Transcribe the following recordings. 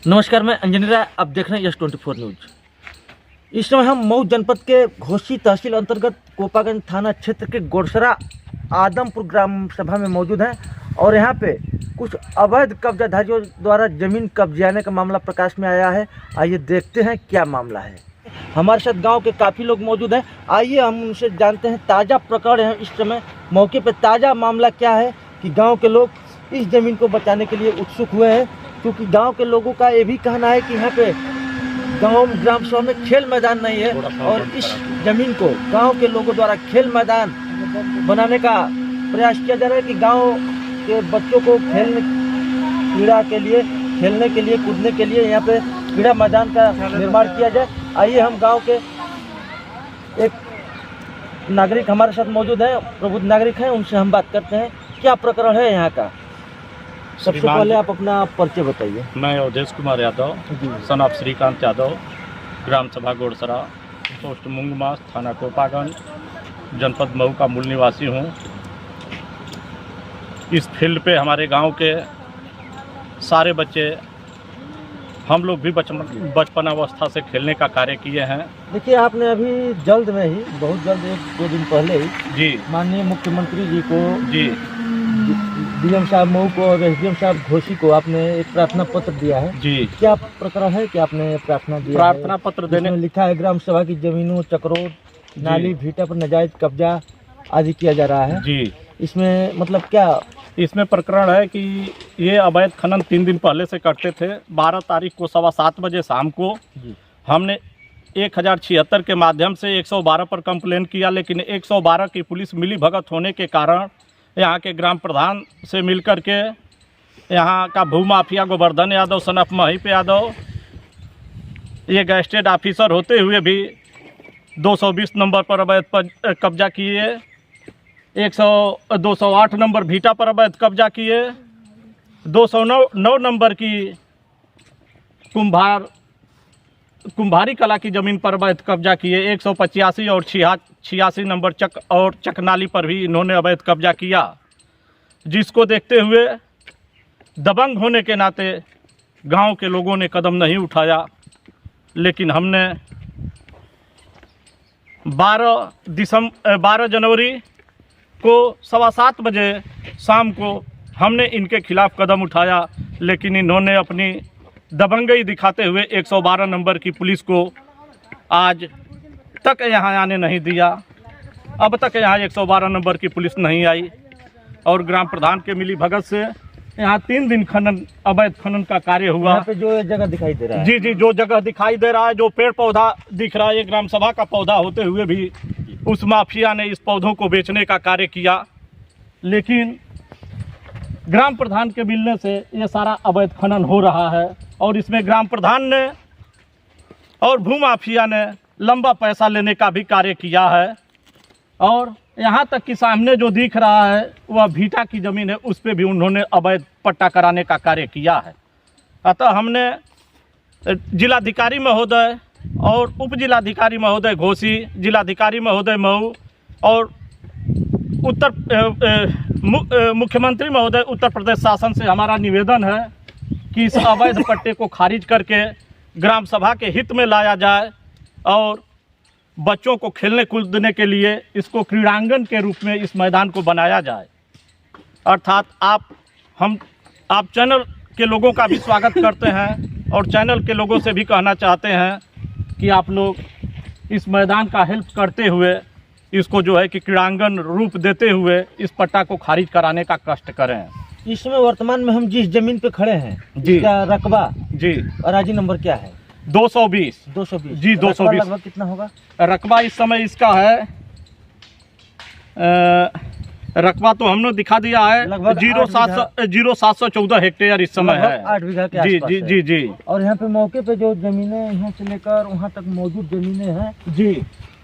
नमस्कार, मैं अंजनी राय। आप देख रहे हैं S24 न्यूज। इस समय हम मऊ जनपद के घोसी तहसील अंतर्गत कोपागंज थाना क्षेत्र के गोड़सरा आदमपुर ग्राम सभा में मौजूद हैं और यहाँ पे कुछ अवैध कब्जाधारियों द्वारा जमीन कब्जाने का मामला प्रकाश में आया है। आइए देखते हैं क्या मामला है। हमारे साथ गांव के काफ़ी लोग मौजूद हैं। आइए हम उनसे जानते हैं ताज़ा प्रकरण है इस समय मौके पर ताज़ा मामला क्या है कि गाँव के लोग इस ज़मीन को बचाने के लिए उत्सुक हुए हैं, क्योंकि गांव के लोगों का ये भी कहना है कि यहाँ पे ग्राम सभा में खेल मैदान नहीं है और इस जमीन को गांव के लोगों द्वारा खेल मैदान बनाने का प्रयास किया जा रहा है कि गांव के बच्चों को खेलने के लिए कूदने के लिए यहाँ पे क्रीड़ा मैदान का निर्माण किया जाए। आइए हम गाँव के एक नागरिक हमारे साथ मौजूद हैं, प्रबुद्ध नागरिक हैं, उनसे हम बात करते हैं क्या प्रकरण है यहाँ का। सबसे पहले आप अपना परिचय बताइए। मैं अवधेश कुमार यादव, सन ऑफ श्रीकांत यादव, ग्राम सभा गोड़सरा, पोस्ट मुंगमास, थाना कोपागंज, जनपद मऊ का मूल निवासी हूँ। इस फील्ड पे हमारे गांव के सारे बच्चे, हम लोग भी बचपन अवस्था से खेलने का कार्य किए हैं। देखिए, आपने अभी जल्द में ही, बहुत जल्द, 1-2 दिन पहले ही जी माननीय मुख्यमंत्री जी को, जी डीएम साहब मऊ को और एसडीएम साहब घोसी को आपने एक प्रार्थना पत्र दिया है। जी, क्या प्रकरण है कि आपने प्रार्थना दिया? प्रार्थना पत्र देने में लिखा है ग्राम सभा की जमीनों, चक्रोट, नाली, भीटा पर नाजायज कब्जा आदि किया जा रहा है। जी, इसमें मतलब क्या? इसमें प्रकरण है कि ये अवैध खनन 3 दिन पहले से करते थे। 12 तारीख को 7:15 बजे शाम को हमने 1076 के माध्यम से 112 पर कंप्लेन किया, लेकिन 112 की पुलिस मिली भगत होने के कारण यहाँ के ग्राम प्रधान से मिलकर के यहाँ का भूमाफिया गोवर्धन यादव, सन ऑफ महिप यादव, ये गैस्टेड ऑफिसर होते हुए भी 220 नंबर पर अवैध कब्जा किए, 208 नंबर भीटा पर अवैध कब्जा किए, 209 नंबर की कुम्भारी कला की ज़मीन पर अवैध कब्जा किए, 185 और 86 नंबर चकनाली पर भी इन्होंने अवैध कब्जा किया, जिसको देखते हुए दबंग होने के नाते गांव के लोगों ने कदम नहीं उठाया। लेकिन हमने 12 जनवरी को 7:15 बजे शाम को हमने इनके खिलाफ कदम उठाया, लेकिन इन्होंने अपनी दबंगई दिखाते हुए 112 नंबर की पुलिस को आज तक यहाँ आने नहीं दिया। अब तक यहाँ 112 नंबर की पुलिस नहीं आई और ग्राम प्रधान के मिली भगत से यहाँ 3 दिन अवैध खनन का कार्य हुआ। यहाँ पे जो जगह दिखाई दे रहा है, जी, जो जगह दिखाई दे रहा है, जो पेड़ पौधा दिख रहा है, ये ग्राम सभा का पौधा होते हुए भी उस माफिया ने इस पौधों को बेचने का कार्य किया। लेकिन ग्राम प्रधान के मिलने से ये सारा अवैध खनन हो रहा है और इसमें ग्राम प्रधान ने और भूमाफिया ने लंबा पैसा लेने का भी कार्य किया है। और यहाँ तक कि सामने जो दिख रहा है वह भीटा की ज़मीन है, उस पर भी उन्होंने अवैध पट्टा कराने का कार्य किया है। अतः हमने जिलाधिकारी महोदय और उप जिलाधिकारी महोदय घोसी, जिलाधिकारी महोदय मऊ और मुख्यमंत्री महोदय उत्तर प्रदेश शासन से हमारा निवेदन है कि इस अवैध पट्टे को खारिज करके ग्राम सभा के हित में लाया जाए और बच्चों को खेलने कूदने के लिए इसको क्रीड़ांगन के रूप में इस मैदान को बनाया जाए। अर्थात आप चैनल के लोगों का भी स्वागत करते हैं और चैनल के लोगों से भी कहना चाहते हैं कि आप लोग इस मैदान का हेल्प करते हुए इसको जो है कि क्रीड़ांगन रूप देते हुए इस पट्टा को खारिज कराने का कष्ट करें। इस समय वर्तमान में हम जिस जमीन पे खड़े हैं, जी, इसका रकबा जी, अराजी नंबर क्या है? 220 जी, 220। लगभग कितना होगा रकबा इस समय इसका है, रकबा तो हमने दिखा दिया है, लगभग 0714 हेक्टेयर इस समय है। 8 बीघा के जी, आसपास जी, है। जी, जी। और यहाँ पे मौके पे जो जमीनें यहाँ से लेकर वहाँ तक मौजूद जमीनें हैं, जी,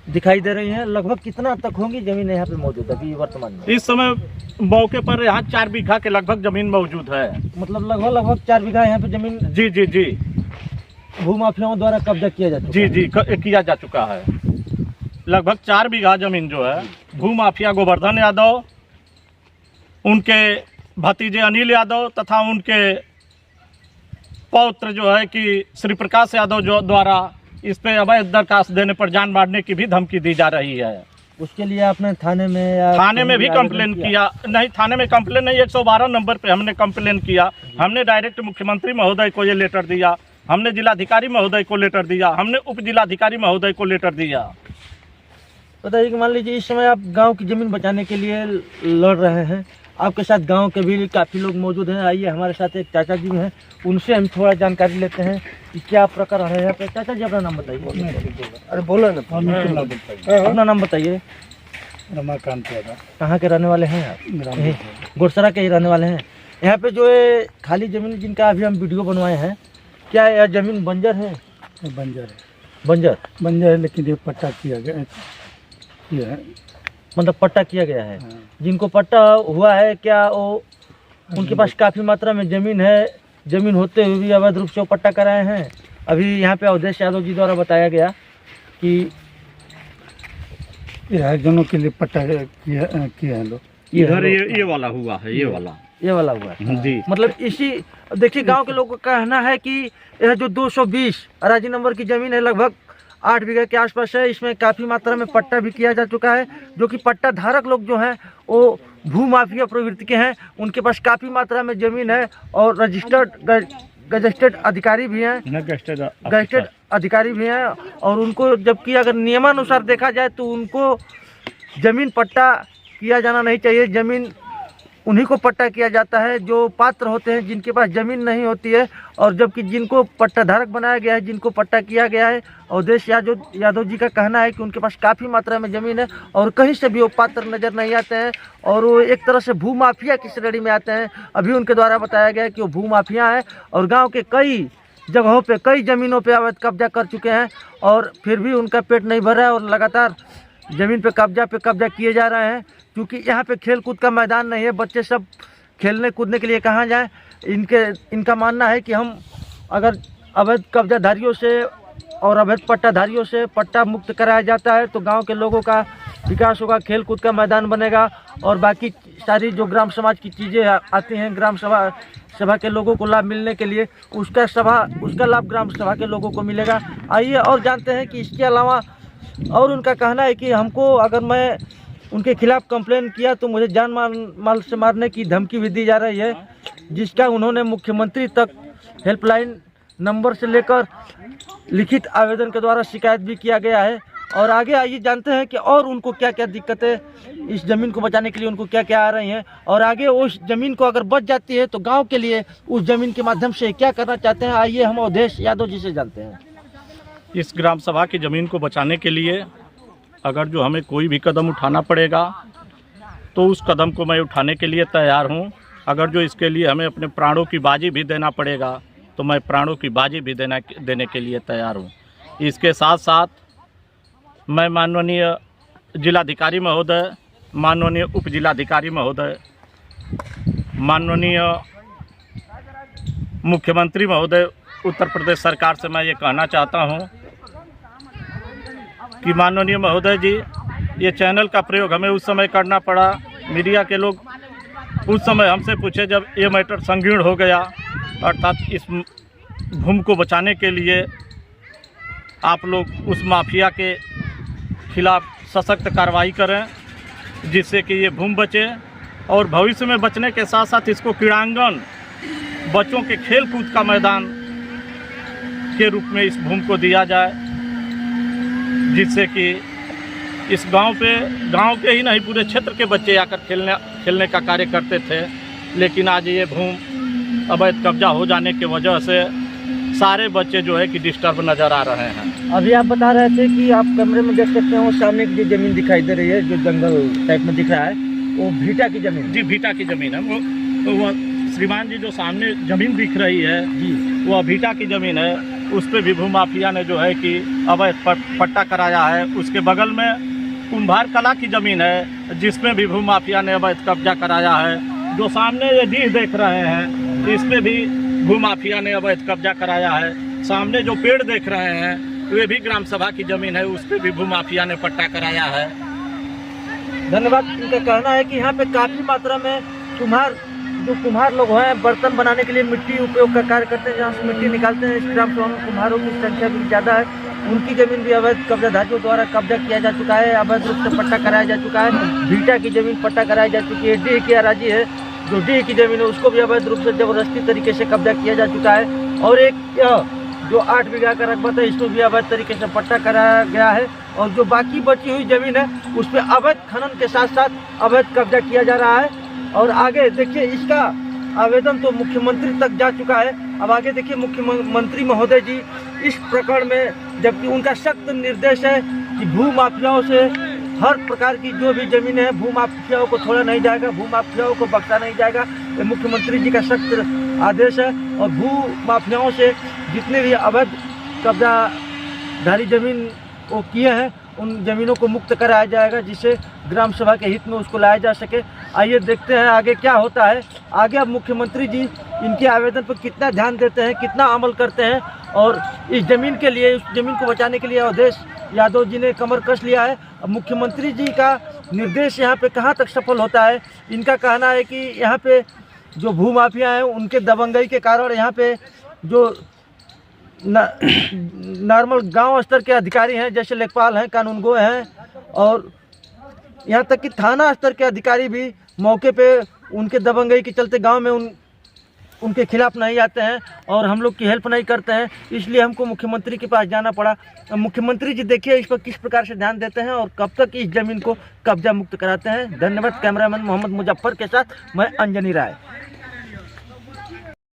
दिखाई दे रही हैं, लगभग कितना तक होंगी जमीनें यहाँ पे मौजूद अभी वर्तमान में? इस समय मौके पर यहाँ 4 बीघा के लगभग जमीन मौजूद है। मतलब लगभग 4 बीघा यहाँ पे जमीन जी, जी, जी, भूमाफियाओं द्वारा कब्जा किया जाता है। जी, जी, किया जा चुका है। लगभग 4 बीघा जमीन जो है भूमाफिया गोवर्धन यादव, उनके भतीजे अनिल यादव तथा उनके पौत्र जो है कि श्री प्रकाश यादव जो द्वारा इस पे अवैध दरखास्त देने पर जान मारने की भी धमकी दी जा रही है। उसके लिए आपने थाने में या थाने में भी कंप्लेन किया? नहीं, थाने में कंप्लेन नहीं, 112 नंबर पे हमने कंप्लेन किया। हमने डायरेक्ट मुख्यमंत्री महोदय को ये लेटर दिया, हमने जिलाधिकारी महोदय को लेटर दिया, हमने उप जिलाधिकारी महोदय को लेटर दिया। बताइए कि मान लीजिए इस समय आप गांव की ज़मीन बचाने के लिए लड़ रहे हैं, आपके साथ गांव के भी काफ़ी लोग मौजूद हैं। आइए, हमारे साथ एक चाचा जी हैं, उनसे हम थोड़ा जानकारी लेते हैं कि क्या प्रकरण है यहाँ पे। चाचा जी, अपना नाम बताइए। अरे बोलो ना, अपना नाम बताइए। रमाकांत यादव। कहाँ के रहने वाले हैं आप? गोरसरा के ही रहने वाले हैं। यहाँ पे जो है खाली ज़मीन जिनका अभी हम वीडियो बनवाए हैं, क्या यह ज़मीन बंजर है? बंजर है, बंजर है, लेकिन ये पट्टा किया गया है, मतलब पट्टा किया गया है। जिनको पट्टा हुआ है, क्या वो उनके पास काफ़ी मात्रा में ज़मीन है? ज़मीन होते हुए भी अवैध रूप से वो पट्टा कराए हैं। अभी यहाँ पे अवधेश यादव जी द्वारा बताया गया कि यह जनों के लिए पट्टा किया है लोग। इधर ये वाला हुआ है, ये वाला हुआ है जी। मतलब इसी, देखिए, गांव के लोगों का कहना है कि यह जो 220 अराजी नंबर की ज़मीन है, लगभग 8 बीघा के आसपास है, इसमें काफ़ी मात्रा में पट्टा भी किया जा चुका है। जो कि पट्टा धारक लोग जो हैं वो भू माफिया प्रवृत्ति के हैं, उनके पास काफ़ी मात्रा में ज़मीन है और रजिस्टर्ड गजेस्टेड अधिकारी भी हैं, गजेस्टेड अधिकारी भी हैं। और उनको, जबकि अगर नियमानुसार देखा जाए तो उनको ज़मीन पट्टा किया जाना नहीं चाहिए। ज़मीन उन्हीं को पट्टा किया जाता है जो पात्र होते हैं, जिनके पास ज़मीन नहीं होती है। और जबकि जिनको पट्टा धारक बनाया गया है, जिनको पट्टा किया गया है, अवधेश यादव जी का कहना है कि उनके पास काफ़ी मात्रा में ज़मीन है और कहीं से भी वो पात्र नज़र नहीं आते हैं और वो एक तरह से भू माफिया की श्रेणी में आते हैं। अभी उनके द्वारा बताया गया है कि वो भू माफिया है और गाँव के कई जगहों पे, कई ज़मीनों पे अवैध कब्जा कर चुके हैं और फिर भी उनका पेट नहीं भर रहा है और लगातार ज़मीन पे कब्जा किए जा रहे हैं। क्योंकि यहाँ पे खेल कूद का मैदान नहीं है, बच्चे सब खेलने कूदने के लिए कहाँ जाएं। इनका मानना है कि हम अगर अवैध कब्जाधारियों से और अवैध पट्टाधारियों से पट्टा मुक्त कराया जाता है तो गांव के लोगों का विकास होगा, खेल कूद का मैदान बनेगा और बाकी सारी जो ग्राम समाज की चीज़ें आती हैं ग्राम सभा के लोगों को लाभ मिलने के लिए, उसका लाभ ग्राम सभा के लोगों को मिलेगा। आइए और जानते हैं कि इसके अलावा और उनका कहना है कि हमको, अगर मैं उनके खिलाफ कंप्लेन किया तो मुझे जान माल से मारने की धमकी भी दी जा रही है, जिसका उन्होंने मुख्यमंत्री तक हेल्पलाइन नंबर से लेकर लिखित आवेदन के द्वारा शिकायत भी किया गया है। और आगे आइए जानते हैं कि और उनको क्या क्या दिक्कतें इस ज़मीन को बचाने के लिए उनको क्या क्या आ रही हैं और आगे उस ज़मीन को अगर बच जाती है तो गांव के लिए उस ज़मीन के माध्यम से क्या करना चाहते हैं। आइए हम अवधेश यादव जी से जानते हैं। इस ग्राम सभा की ज़मीन को बचाने के लिए अगर जो हमें कोई भी कदम उठाना पड़ेगा तो उस कदम को मैं उठाने के लिए तैयार हूं। अगर जो इसके लिए हमें अपने प्राणों की बाजी भी देना पड़ेगा तो मैं प्राणों की बाजी भी देने के लिए तैयार हूं। इसके साथ साथ मैं माननीय जिलाधिकारी महोदय, माननीय उप जिलाधिकारी महोदय, माननीय मुख्यमंत्री महोदय उत्तर प्रदेश सरकार से मैं ये कहना चाहता हूं कि माननीय महोदय जी, ये चैनल का प्रयोग हमें उस समय करना पड़ा, मीडिया के लोग उस समय हमसे पूछे जब ये मैटर संगीर्ण हो गया, अर्थात इस भूमि को बचाने के लिए आप लोग उस माफिया के खिलाफ सशक्त कार्रवाई करें जिससे कि ये भूमि बचे और भविष्य में बचने के साथ साथ इसको क्रीड़ांगन, बच्चों के खेल कूद का मैदान के रूप में इस भूमि को दिया जाए, जिससे कि इस गांव के ही नहीं पूरे क्षेत्र के बच्चे आकर खेलने का कार्य करते थे। लेकिन आज ये भूमि अवैध कब्जा हो जाने की वजह से सारे बच्चे जो है कि डिस्टर्ब नज़र आ रहे हैं। अभी आप बता रहे थे कि आप कैमरे में देख सकते हैं वो सामने की जो ज़मीन दिखाई दे रही है, जो जंगल टाइप में दिख रहा है, वो भीटा की ज़मीन जी, भीटा की ज़मीन है। वो श्रीमान जी जो सामने ज़मीन दिख रही है जी, वो भीटा की ज़मीन है। उस पर भी भूमाफिया ने जो है कि अवैध पट्टा कराया है। उसके बगल में कुंभार कला की ज़मीन है जिसमें भी भूमाफिया ने अवैध कब्जा कराया है। जो सामने ये डीह देख रहे हैं इस पर भी भूमाफिया ने अवैध कब्जा कराया है। सामने जो पेड़ देख रहे हैं वे भी ग्राम सभा की ज़मीन है, उस पर भी भूमाफिया ने पट्टा कराया है। धन्यवाद। उनका कहना है कि यहाँ पे काफ़ी मात्रा में कुम्हार जो कुम्हार लोग हैं बर्तन बनाने के लिए मिट्टी उपयोग का कार्य करते हैं, जहाँ से मिट्टी निकालते हैं, इस ग्राम सभा में कुम्हारों की संख्या भी ज़्यादा है। उनकी ज़मीन भी अवैध कब्जाधारियों द्वारा कब्जा किया जा चुका है, अवैध रूप से पट्टा कराया जा चुका है। भीटा की ज़मीन पट्टा कराई जा चुकी है। डीह की अराजी है, जो डीह की ज़मीन है उसको भी अवैध रूप से जबरदस्ती तरीके से कब्जा किया जा चुका है। और एक जो 8 बीघा का रकबा था इसमें भी अवैध तरीके से पट्टा कराया गया है। और जो बाकी बची हुई ज़मीन है उस पर अवैध खनन के साथ साथ अवैध कब्जा किया जा रहा है। और आगे देखिए, इसका आवेदन तो मुख्यमंत्री तक जा चुका है। अब आगे देखिए, मुख्यमंत्री महोदय जी इस प्रकरण में, जबकि उनका सख्त निर्देश है कि भू माफियाओं से हर प्रकार की जो भी ज़मीन है भू माफियाओं को छोड़ा नहीं जाएगा, भू माफियाओं को बख्शा नहीं जाएगा। ये मुख्यमंत्री जी का सख्त आदेश है। और भू माफियाओं से जितने भी अवैध कब्जाधारी ज़मीन वो किए हैं उन ज़मीनों को मुक्त कराया जाएगा, जिससे ग्राम सभा के हित में उसको लाया जा सके। आइए देखते हैं आगे क्या होता है। आगे अब मुख्यमंत्री जी इनके आवेदन पर कितना ध्यान देते हैं, कितना अमल करते हैं, और इस ज़मीन के लिए, उस ज़मीन को बचाने के लिए अवधेश यादव जी ने कमर कस लिया है। अब मुख्यमंत्री जी का निर्देश यहाँ पे कहाँ तक सफल होता है। इनका कहना है कि यहाँ पे जो भू माफिया हैं उनके दबंगई के कारण यहाँ पे जो नॉर्मल गांव स्तर के अधिकारी हैं, जैसे लेखपाल हैं, कानूनगो हैं, और यहाँ तक कि थाना स्तर के अधिकारी भी मौके पे उनके दबंगई के चलते गांव में उनके खिलाफ नहीं आते हैं और हम लोग की हेल्प नहीं करते हैं। इसलिए हमको मुख्यमंत्री के पास जाना पड़ा। मुख्यमंत्री जी देखिए इस पर किस प्रकार से ध्यान देते हैं और कब तक इस ज़मीन को कब्जा मुक्त कराते हैं। धन्यवाद। कैमरामैन मोहम्मद मुजफ्फर के साथ मैं अंजनी राय।